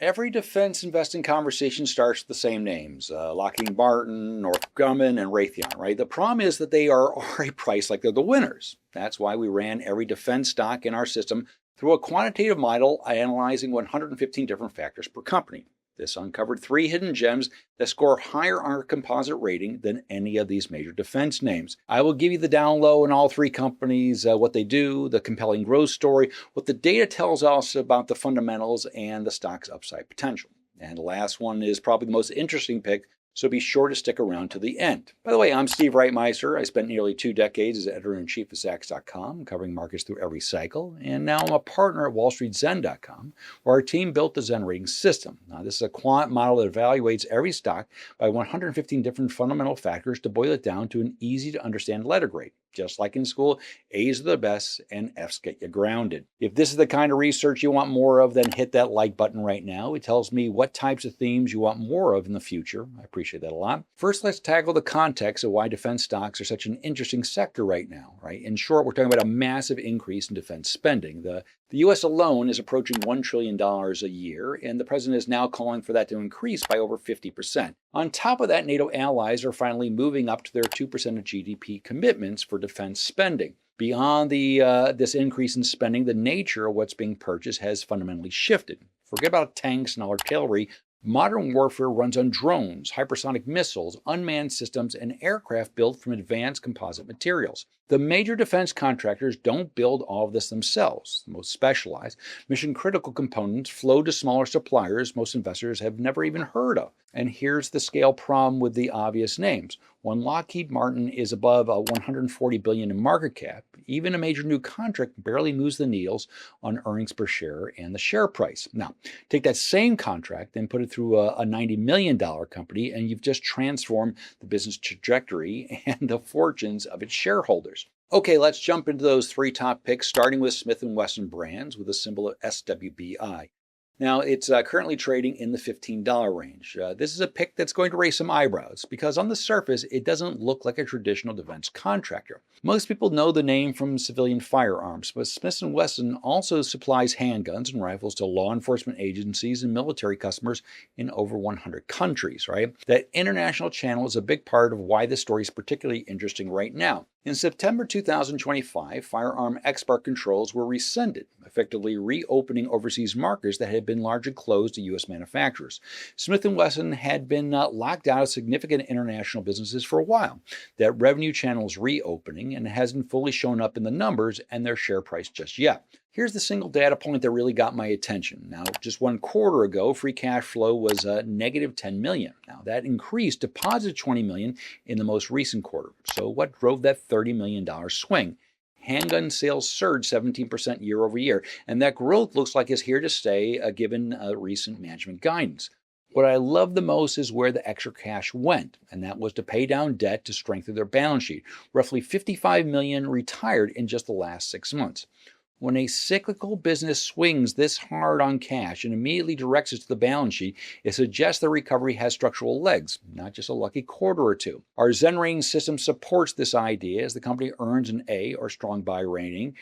Every defense investing conversation starts with the same names, Lockheed Martin, Northrop Grumman, and Raytheon, right? The problem is that they are already priced like they're the winners. That's why we ran every defense stock in our system through a quantitative model analyzing 115 different factors per company. This uncovered 3 hidden gems that score higher on our composite rating than any of these major defense names. I will give you the down low in all 3 companies, what they do, the compelling growth story, what the data tells us about the fundamentals, and the stock's upside potential. And the last one is probably the most interesting pick, so be sure to stick around to the end. By the way, I'm Steve Reitmeister. I spent nearly 2 decades as editor-in-chief of Zacks.com, covering markets through every cycle, and now I'm a partner at WallStreetZen.com, where our team built the Zen Ratings system. Now, this is a quant model that evaluates every stock by 115 different fundamental factors to boil it down to an easy-to-understand letter grade. Just like in school, A's are the best and F's get you grounded. If this is the kind of research you want more of, then hit that like button right now. It tells me what types of themes you want more of in the future. I appreciate that a lot. First, let's tackle the context of why defense stocks are such an interesting sector right now, right? In short, we're talking about a massive increase in defense spending. The U.S. alone is approaching $1 trillion a year, and the president is now calling for that to increase by over 50%. On top of that, NATO allies are finally moving up to their 2% of GDP commitments for defense spending. Beyond this increase in spending, the nature of what's being purchased has fundamentally shifted. Forget about tanks and artillery. Modern warfare runs on drones, hypersonic missiles, unmanned systems, and aircraft built from advanced composite materials. The major defense contractors don't build all of this themselves. The most specialized, mission-critical components flow to smaller suppliers most investors have never even heard of. And here's the scale problem with the obvious names. When Lockheed Martin is above $140 billion in market cap, even a major new contract barely moves the needles on earnings per share and the share price. Now, take that same contract and put it through a $90 million company, and you've just transformed the business trajectory and the fortunes of its shareholders. Okay, let's jump into those 3 top picks, starting with Smith & Wesson Brands with a symbol of SWBI. Now, it's currently trading in the $15 range. This is a pick that's going to raise some eyebrows because on the surface, it doesn't look like a traditional defense contractor. Most people know the name from civilian firearms, but Smith & Wesson also supplies handguns and rifles to law enforcement agencies and military customers in over 100 countries, right? That international channel is a big part of why this story is particularly interesting right now. In September 2025, firearm export controls were rescinded, effectively reopening overseas markets that had been largely closed to U.S. manufacturers. Smith & Wesson had been locked out of significant international businesses for a while. That revenue channel is reopening and it hasn't fully shown up in the numbers and their share price just yet. Here's the single data point that really got my attention. Now, just 1 quarter ago, free cash flow was negative $10 million. Now, that increased to positive $20 million in the most recent quarter. So what drove that $30 million swing? Handgun sales surged 17% year over year, and that growth looks like it's here to stay given recent management guidance. What I love the most is where the extra cash went, and that was to pay down debt to strengthen their balance sheet. Roughly $55 million retired in just the last 6 months. When a cyclical business swings this hard on cash and immediately directs it to the balance sheet, it suggests the recovery has structural legs, not just a lucky quarter or 2. Our Zen Ratings system supports this idea as the company earns an A or strong buy rating,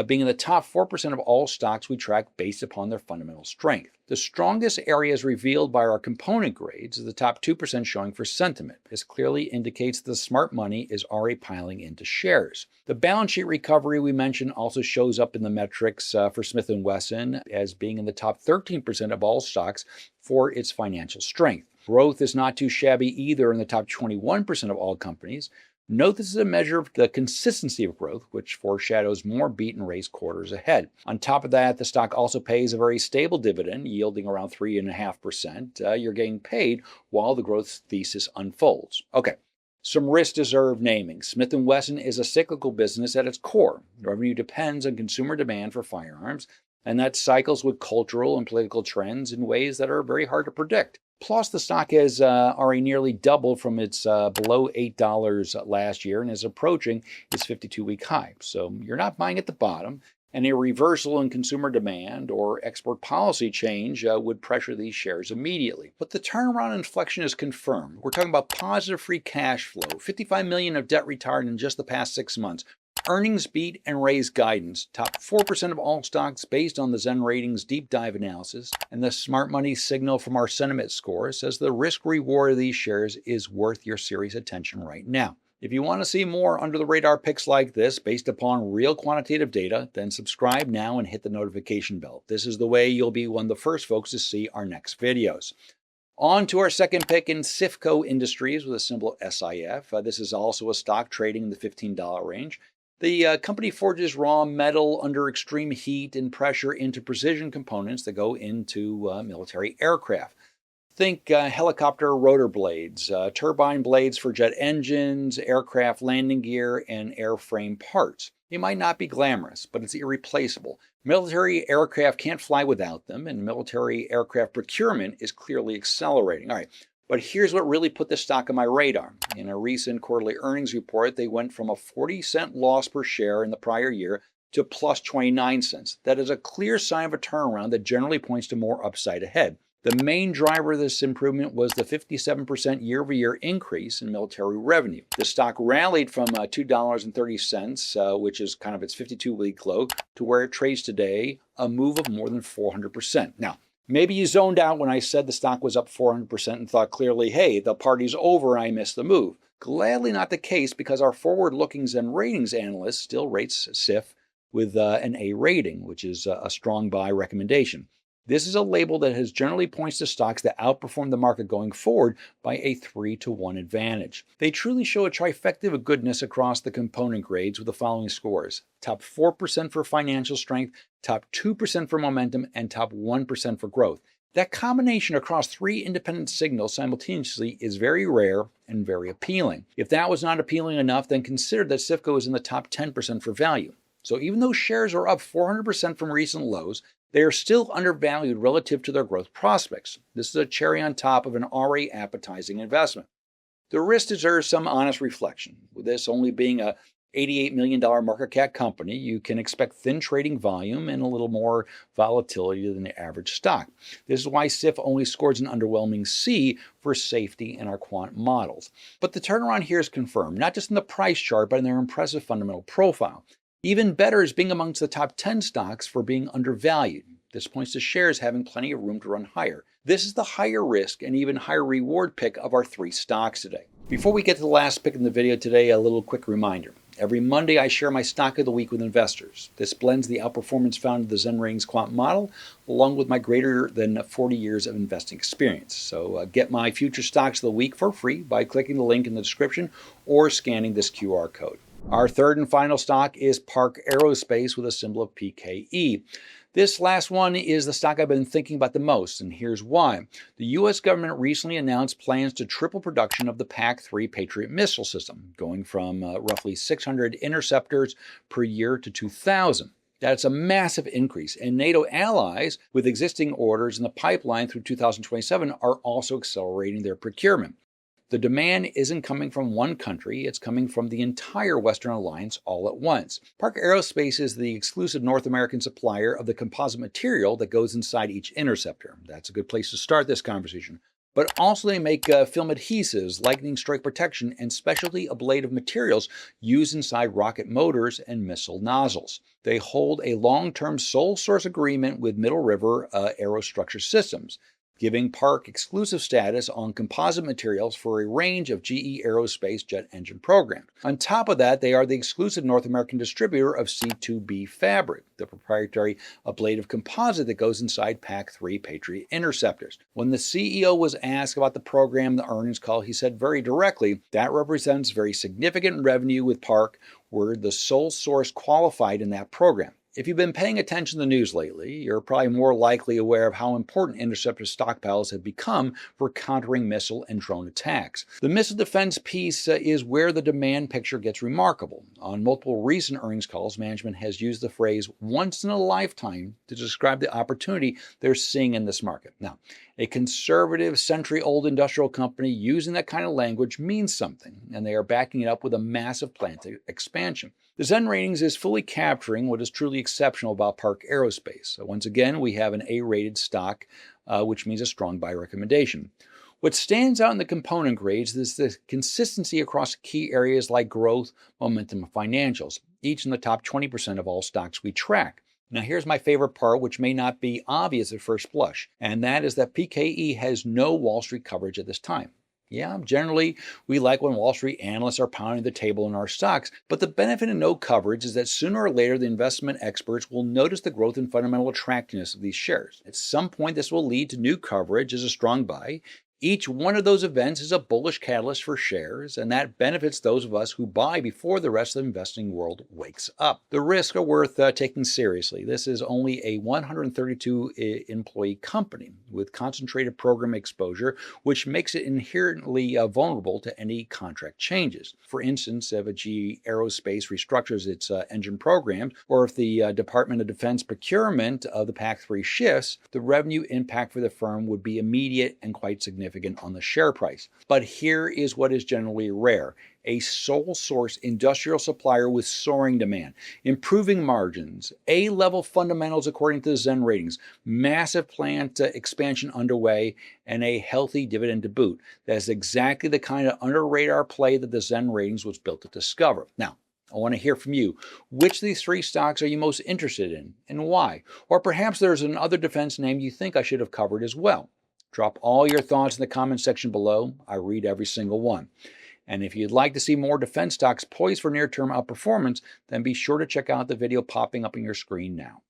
being in the top 4% of all stocks we track based upon their fundamental strength. The strongest areas revealed by our component grades is the top 2% showing for sentiment. This clearly indicates the smart money is already piling into shares. The balance sheet recovery we mentioned also shows up in the metrics for Smith & Wesson as being in the top 13% of all stocks for its financial strength. Growth is not too shabby either in the top 21% of all companies. Note this is a measure of the consistency of growth, which foreshadows more beat and raise quarters ahead. On top of that, the stock also pays a very stable dividend, yielding around 3.5%. You're getting paid while the growth thesis unfolds. Okay, some risk-deserved naming. Smith & Wesson is a cyclical business at its core. Revenue depends on consumer demand for firearms, and that cycles with cultural and political trends in ways that are very hard to predict. Plus, the stock has already nearly doubled from its below $8 last year and is approaching its 52-week high. So you're not buying at the bottom, and a reversal in consumer demand or export policy change would pressure these shares immediately. But the turnaround inflection is confirmed. We're talking about positive free cash flow, $55 million of debt retired in just the past 6 months, Earnings beat and raised guidance. Top 4% of all stocks based on the Zen Ratings deep dive analysis. And the smart money signal from our sentiment score says the risk reward of these shares is worth your serious attention right now. If you want to see more under the radar picks like this based upon real quantitative data, then subscribe now and hit the notification bell. This is the way you'll be one of the first folks to see our next videos. On to our second pick in Sifco Industries with a symbol SIF. This is also a stock trading in the $15 range. The company forges raw metal under extreme heat and pressure into precision components that go into military aircraft. Think helicopter rotor blades, turbine blades for jet engines, aircraft landing gear, and airframe parts. They might not be glamorous, but it's irreplaceable. Military aircraft can't fly without them, and military aircraft procurement is clearly accelerating. All right. But here's what really put this stock on my radar. In a recent quarterly earnings report, they went from a 40-cent loss per share in the prior year to plus 29 cents. That is a clear sign of a turnaround that generally points to more upside ahead. The main driver of this improvement was the 57% year-over-year increase in military revenue. The stock rallied from $2.30, which is kind of its 52-week low, to where it trades today, a move of more than 400%. Now, maybe you zoned out when I said the stock was up 400% and thought clearly, hey, the party's over, I missed the move. Gladly not the case, because our forward-looking Zen Ratings analyst still rates SIF with an A rating, which is a strong buy recommendation. This is a label that has generally points to stocks that outperform the market going forward by a 3-to-1 advantage. They truly show a trifecta of goodness across the component grades with the following scores. Top 4% for financial strength, top 2% for momentum, and top 1% for growth. That combination across three independent signals simultaneously is very rare and very appealing. If that was not appealing enough, then consider that Sifco is in the top 10% for value. So even though shares are up 400% from recent lows, they are still undervalued relative to their growth prospects. This is a cherry on top of an already appetizing investment. The risk deserves some honest reflection. With this only being a $88 million market cap company, you can expect thin trading volume and a little more volatility than the average stock. This is why SIF only scores an underwhelming C for safety in our quant models. But the turnaround here is confirmed, not just in the price chart, but in their impressive fundamental profile. Even better is being amongst the top 10 stocks for being undervalued. This points to shares having plenty of room to run higher. This is the higher risk and even higher reward pick of our three stocks today. Before we get to the last pick in the video today, a little quick reminder. Every Monday, I share my stock of the week with investors. This blends the outperformance found in the Zen Ratings quant model, along with my greater than 40 years of investing experience. So get my future stocks of the week for free by clicking the link in the description or scanning this QR code. Our third and final stock is Park Aerospace with a symbol of PKE. This last one is the stock I've been thinking about the most, and here's why. The U.S. government recently announced plans to triple production of the PAC-3 Patriot missile system, going from roughly 600 interceptors per year to 2,000. That's a massive increase, and NATO allies with existing orders in the pipeline through 2027 are also accelerating their procurement. The demand isn't coming from one country, it's coming from the entire Western alliance all at once. Park Aerospace is the exclusive North American supplier of the composite material that goes inside each interceptor. That's a good place to start this conversation. But also they make film adhesives, lightning strike protection, and specialty ablative materials used inside rocket motors and missile nozzles. They hold a long-term sole source agreement with Middle River Aerostructure Systems, giving Park exclusive status on composite materials for a range of GE Aerospace jet engine programs. On top of that, they are the exclusive North American distributor of C2B fabric, the proprietary ablative composite that goes inside PAC-3 Patriot interceptors. When the CEO was asked about the program in the earnings call, he said very directly, that represents very significant revenue with Park. We're the sole source qualified in that program. If you've been paying attention to the news lately, you're probably more likely aware of how important interceptor stockpiles have become for countering missile and drone attacks. The missile defense piece is where the demand picture gets remarkable. On multiple recent earnings calls, management has used the phrase once in a lifetime to describe the opportunity they're seeing in this market. Now, a conservative, century-old industrial company using that kind of language means something, and they are backing it up with a massive plant expansion. The Zen Ratings is fully capturing what is truly exceptional about Park Aerospace. So once again, we have an A-rated stock, which means a strong buy recommendation. What stands out in the component grades is the consistency across key areas like growth, momentum, and financials. each in the top 20% of all stocks we track. Now, here's my favorite part, which may not be obvious at first blush, and that is that PKE has no Wall Street coverage at this time. Yeah, generally, we like when Wall Street analysts are pounding the table in our stocks, but the benefit of no coverage is that sooner or later the investment experts will notice the growth and fundamental attractiveness of these shares. At some point, this will lead to new coverage as a strong buy. Each one of those events is a bullish catalyst for shares, and that benefits those of us who buy before the rest of the investing world wakes up. The risks are worth taking seriously. This is only a 132 employee company with concentrated program exposure, which makes it inherently vulnerable to any contract changes. For instance, if a GE Aerospace restructures its engine programs, or if the Department of Defense procurement of the PAC-3 shifts, the revenue impact for the firm would be immediate and quite significant on the share price. But here is what is generally rare: a sole source industrial supplier with soaring demand, improving margins, A-level fundamentals according to the Zen Ratings, massive plant expansion underway, and a healthy dividend to boot. That's exactly the kind of under-radar play that the Zen Ratings was built to discover. Now, I want to hear from you. Which of these three stocks are you most interested in, and why? Or perhaps there's another defense name you think I should have covered as well. Drop all your thoughts in the comment section below. I read every single one. And if you'd like to see more defense stocks poised for near-term outperformance, then be sure to check out the video popping up on your screen now.